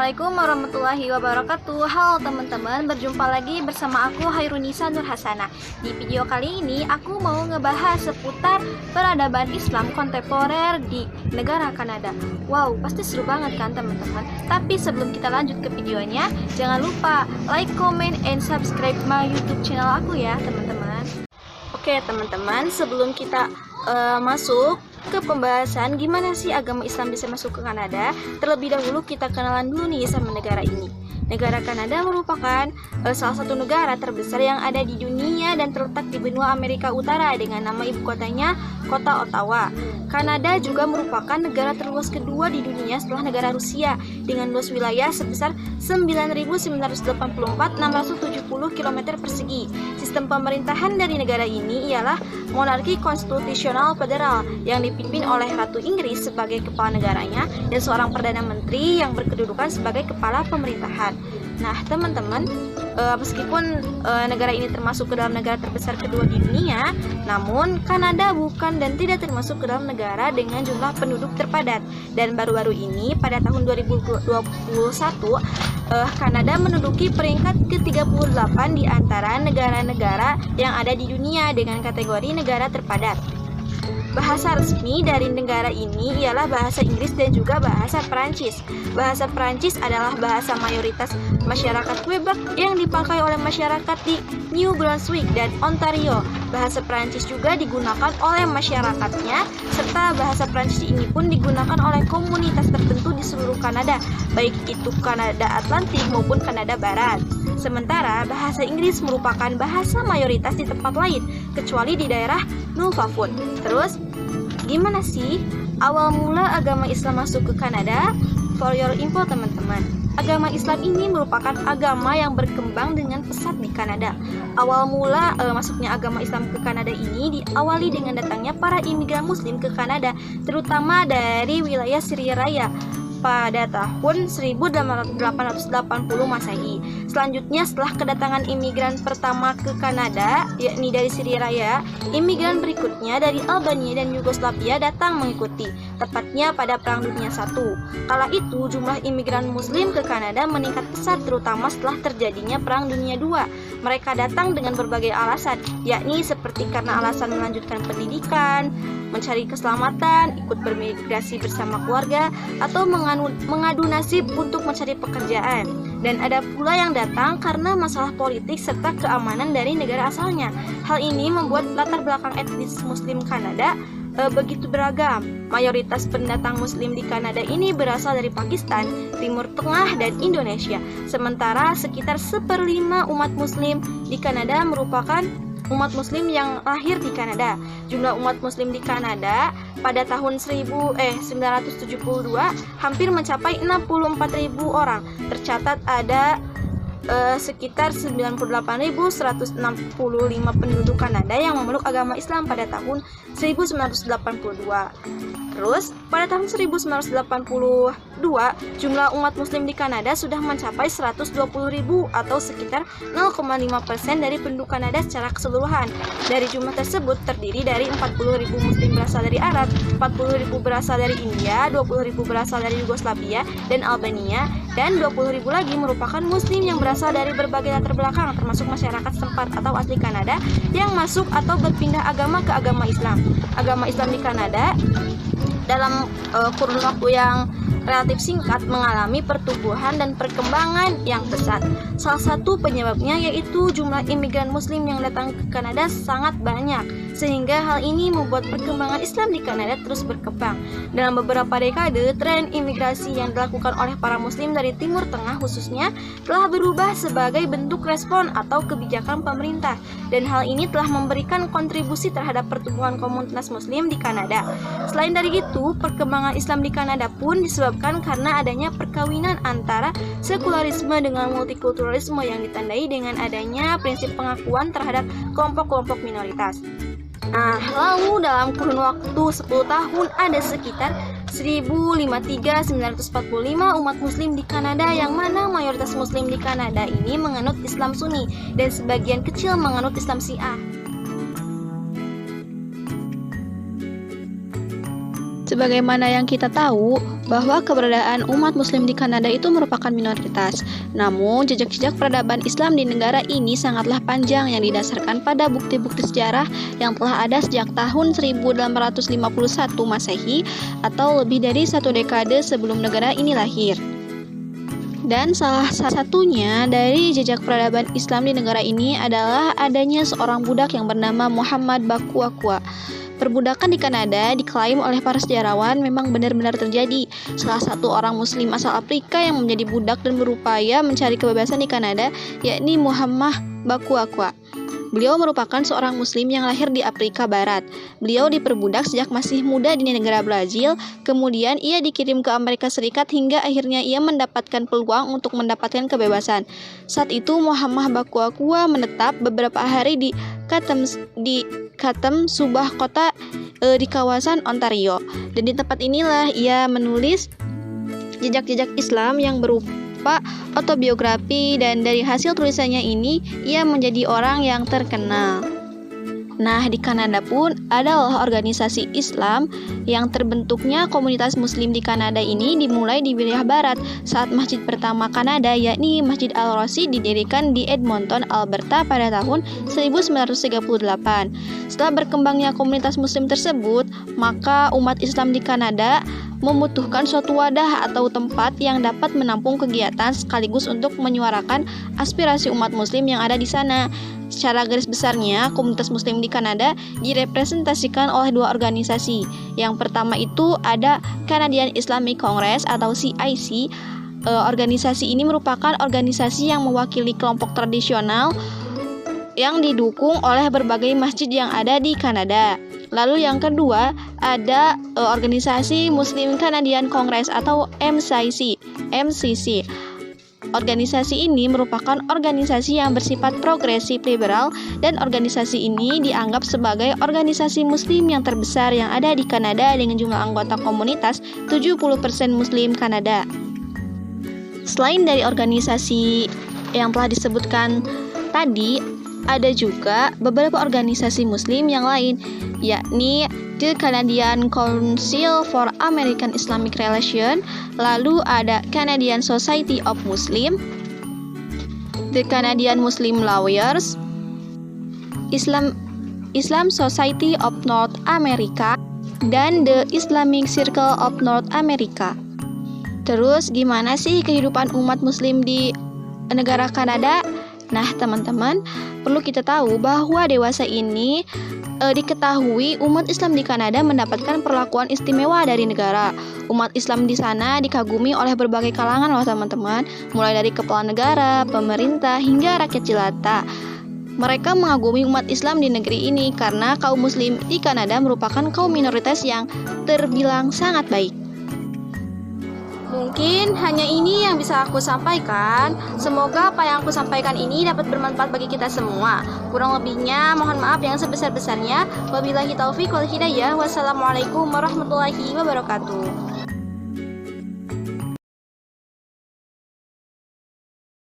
Assalamualaikum warahmatullahi wabarakatuh. Halo teman-teman, berjumpa lagi bersama aku Hairunisa Nurhasana. Di video kali ini aku mau ngebahas seputar peradaban Islam kontemporer di negara Kanada. Wow, pasti seru banget kan teman-teman. Tapi sebelum kita lanjut ke videonya, jangan lupa like, comment, and subscribe my YouTube channel aku ya teman-teman. Oke teman-teman, sebelum kita masuk ke pembahasan gimana sih agama Islam bisa masuk ke Kanada, terlebih dahulu kita kenalan dulu nih sama negara ini. Negara Kanada merupakan salah satu negara terbesar yang ada di dunia dan terletak di benua Amerika Utara dengan nama ibu kotanya Kota Ottawa. Kanada juga merupakan negara terluas kedua di dunia setelah negara Rusia dengan luas wilayah sebesar 9.984.670 km persegi. Sistem pemerintahan dari negara ini ialah monarki konstitusional federal yang dipimpin oleh Ratu Inggris sebagai kepala negaranya dan seorang perdana menteri yang berkedudukan sebagai kepala pemerintahan. Nah teman-teman, meskipun negara ini termasuk ke dalam negara terbesar kedua di dunia, namun Kanada bukan dan tidak termasuk ke dalam negara dengan jumlah penduduk terpadat. Dan baru-baru ini pada tahun 2021 Kanada menduduki peringkat ke-38 di antara negara-negara yang ada di dunia dengan kategori negara terpadat. Bahasa resmi dari negara ini ialah bahasa Inggris dan juga bahasa Perancis. Bahasa Perancis adalah bahasa mayoritas masyarakat Quebec yang dipakai oleh masyarakat di New Brunswick dan Ontario. Bahasa Perancis juga digunakan oleh masyarakatnya, serta bahasa Perancis ini pun digunakan oleh komunitas tertentu di seluruh Kanada, baik itu Kanada Atlantik maupun Kanada Barat. Sementara bahasa Inggris merupakan bahasa mayoritas di tempat lain, kecuali di daerah Nunavut. Terus, gimana sih awal mula agama Islam masuk ke Kanada? For your info teman-teman, agama Islam ini merupakan agama yang berkembang dengan pesat di Kanada. Awal mula masuknya agama Islam ke Kanada ini diawali dengan datangnya para imigran Muslim ke Kanada, terutama dari wilayah Syria Raya pada tahun 1880 Masehi. Selanjutnya setelah kedatangan imigran pertama ke Kanada, yakni dari Syria Raya, imigran berikutnya dari Albania dan Yugoslavia datang mengikuti, tepatnya pada Perang Dunia I. Kala itu jumlah imigran Muslim ke Kanada meningkat pesat terutama setelah terjadinya Perang Dunia II. Mereka datang dengan berbagai alasan, yakni seperti karena alasan melanjutkan pendidikan, mencari keselamatan, ikut bermigrasi bersama keluarga, atau mengadu nasib untuk mencari pekerjaan. Dan ada pula yang datang karena masalah politik serta keamanan dari negara asalnya. Hal ini membuat latar belakang etnis Muslim Kanada begitu beragam. Mayoritas pendatang Muslim di Kanada ini berasal dari Pakistan, Timur Tengah, dan Indonesia. Sementara sekitar 1/5 umat Muslim di Kanada merupakan umat Muslim yang lahir di Kanada. Jumlah umat Muslim di Kanada pada tahun 1972 hampir mencapai 64.000 orang. Tercatat ada sekitar 98.165 penduduk Kanada yang memeluk agama Islam pada tahun 1982. Terus, pada tahun 1982, jumlah umat Muslim di Kanada sudah mencapai 120.000 atau sekitar 0,5% dari penduduk Kanada secara keseluruhan. Dari jumlah tersebut terdiri dari 40.000 Muslim berasal dari Arab, 40.000 berasal dari India, 20.000 berasal dari Yugoslavia dan Albania, dan 20.000 lagi merupakan Muslim yang berasal dari berbagai latar belakang termasuk masyarakat setempat atau asli Kanada yang masuk atau berpindah agama ke agama Islam. Agama Islam di Kanada dalam kurun waktu yang relatif singkat mengalami pertumbuhan dan perkembangan yang pesat. Salah satu penyebabnya yaitu jumlah imigran Muslim yang datang ke Kanada sangat banyak, sehingga hal ini membuat perkembangan Islam di Kanada terus berkembang. Dalam beberapa dekade, tren imigrasi yang dilakukan oleh para Muslim dari Timur Tengah khususnya telah berubah sebagai bentuk respon atau kebijakan pemerintah, dan hal ini telah memberikan kontribusi terhadap pertumbuhan komunitas Muslim di Kanada. Selain dari itu, perkembangan Islam di Kanada pun disebabkan karena adanya perkawinan antara sekularisme dengan multikulturalisme yang ditandai dengan adanya prinsip pengakuan terhadap kelompok-kelompok minoritas. Nah, lalu dalam kurun waktu 10 tahun ada sekitar 1.053.945 umat Muslim di Kanada, yang mana mayoritas Muslim di Kanada ini menganut Islam Sunni dan sebagian kecil menganut Islam Syiah. Sebagaimana yang kita tahu, bahwa keberadaan umat muslim di Kanada itu merupakan minoritas. Namun, jejak-jejak peradaban Islam di negara ini sangatlah panjang yang didasarkan pada bukti-bukti sejarah yang telah ada sejak tahun 1851 Masehi atau lebih dari satu dekade sebelum negara ini lahir. Dan salah satunya dari jejak peradaban Islam di negara ini adalah adanya seorang budak yang bernama Muhammad Bakuakua. Perbudakan di Kanada diklaim oleh para sejarawan memang benar-benar terjadi. Salah satu orang muslim asal Afrika yang menjadi budak dan berupaya mencari kebebasan di Kanada, yakni Muhammad Bakuakua. Beliau merupakan seorang muslim yang lahir di Afrika Barat. Beliau diperbudak sejak masih muda di negara Brazil, kemudian ia dikirim ke Amerika Serikat hingga akhirnya ia mendapatkan peluang untuk mendapatkan kebebasan. Saat itu Muhammad Bakuakua menetap beberapa hari di Chatham, sebuah kota di kawasan Ontario. Dan di tempat inilah ia menulis jejak-jejak Islam yang berupa autobiografi, dan dari hasil tulisannya ini ia menjadi orang yang terkenal. Nah, di Kanada pun adalah organisasi Islam yang terbentuknya komunitas muslim di Kanada ini dimulai di wilayah barat saat masjid pertama Kanada yakni Masjid Al-Rosi didirikan di Edmonton, Alberta pada tahun 1938. Setelah berkembangnya komunitas muslim tersebut, maka umat Islam di Kanada membutuhkan suatu wadah atau tempat yang dapat menampung kegiatan sekaligus untuk menyuarakan aspirasi umat muslim yang ada di sana. Secara garis besarnya, komunitas muslim di Kanada direpresentasikan oleh dua organisasi. Yang pertama itu ada Canadian Islamic Congress atau CIC. Organisasi ini merupakan organisasi yang mewakili kelompok tradisional yang didukung oleh berbagai masjid yang ada di Kanada. Lalu yang kedua ada organisasi Muslim Canadian Congress atau MCC. Organisasi ini merupakan organisasi yang bersifat progresif liberal dan organisasi ini dianggap sebagai organisasi muslim yang terbesar yang ada di Kanada dengan jumlah anggota komunitas 70% muslim Kanada. Selain dari organisasi yang telah disebutkan tadi, ada juga beberapa organisasi muslim yang lain, yakni The Canadian Council for American Islamic Relations, lalu ada Canadian Society of Muslim, The Canadian Muslim Lawyers, Islam Society of North America, dan The Islamic Circle of North America. Terus gimana sih kehidupan umat muslim di negara Kanada? Nah, teman-teman, perlu kita tahu bahwa dewasa ini diketahui umat Islam di Kanada mendapatkan perlakuan istimewa dari negara. Umat Islam di sana dikagumi oleh berbagai kalangan loh teman-teman, mulai dari kepala negara, pemerintah, hingga rakyat jelata. Mereka mengagumi umat Islam di negeri ini karena kaum muslim di Kanada merupakan kaum minoritas yang terbilang sangat baik. Mungkin hanya ini yang bisa aku sampaikan. Semoga apa yang aku sampaikan ini dapat bermanfaat bagi kita semua. Kurang lebihnya mohon maaf yang sebesar-besarnya. Wabillahi taufiq wal hidayah. Wassalamualaikum warahmatullahi wabarakatuh.